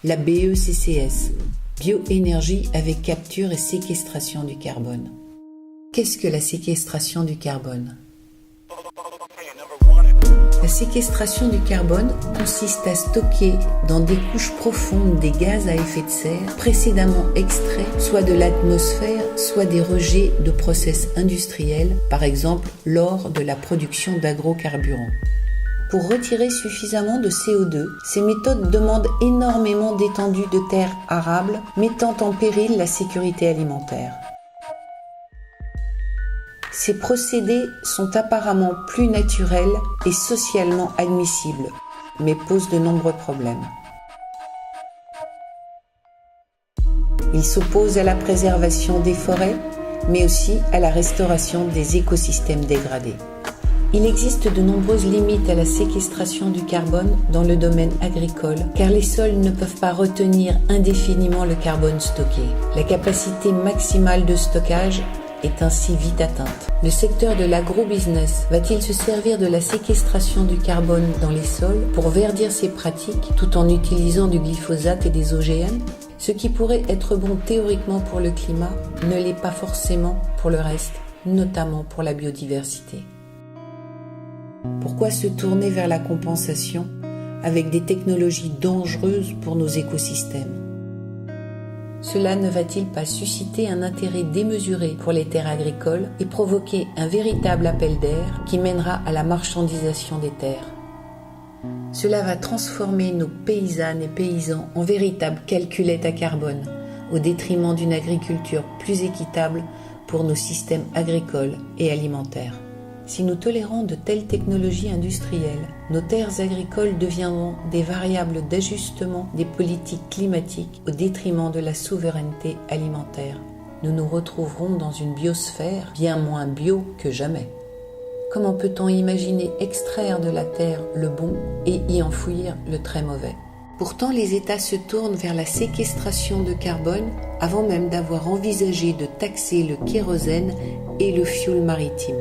La BECCS, bioénergie avec capture et séquestration du carbone. Qu'est-ce que la séquestration du carbone ? La séquestration du carbone consiste à stocker dans des couches profondes des gaz à effet de serre précédemment extraits soit de l'atmosphère, soit des rejets de process industriels, par exemple lors de la production d'agrocarburants. Pour retirer suffisamment de CO2, ces méthodes demandent énormément d'étendues de terres arables, mettant en péril la sécurité alimentaire. Ces procédés sont apparemment plus naturels et socialement admissibles, mais posent de nombreux problèmes. Ils s'opposent à la préservation des forêts, mais aussi à la restauration des écosystèmes dégradés. Il existe de nombreuses limites à la séquestration du carbone dans le domaine agricole, car les sols ne peuvent pas retenir indéfiniment le carbone stocké. La capacité maximale de stockage est ainsi vite atteinte. Le secteur de l'agrobusiness va-t-il se servir de la séquestration du carbone dans les sols pour verdir ses pratiques tout en utilisant du glyphosate et des OGM ? Ce qui pourrait être bon théoriquement pour le climat ne l'est pas forcément pour le reste, notamment pour la biodiversité. Pourquoi se tourner vers la compensation avec des technologies dangereuses pour nos écosystèmes ? Cela ne va-t-il pas susciter un intérêt démesuré pour les terres agricoles et provoquer un véritable appel d'air qui mènera à la marchandisation des terres ? Cela va transformer nos paysannes et paysans en véritables calculettes à carbone, au détriment d'une agriculture plus équitable pour nos systèmes agricoles et alimentaires. Si nous tolérons de telles technologies industrielles, nos terres agricoles deviendront des variables d'ajustement des politiques climatiques au détriment de la souveraineté alimentaire. Nous nous retrouverons dans une biosphère bien moins bio que jamais. Comment peut-on imaginer extraire de la terre le bon et y enfouir le très mauvais ? Pourtant, les États se tournent vers la séquestration de carbone avant même d'avoir envisagé de taxer le kérosène et le fioul maritime.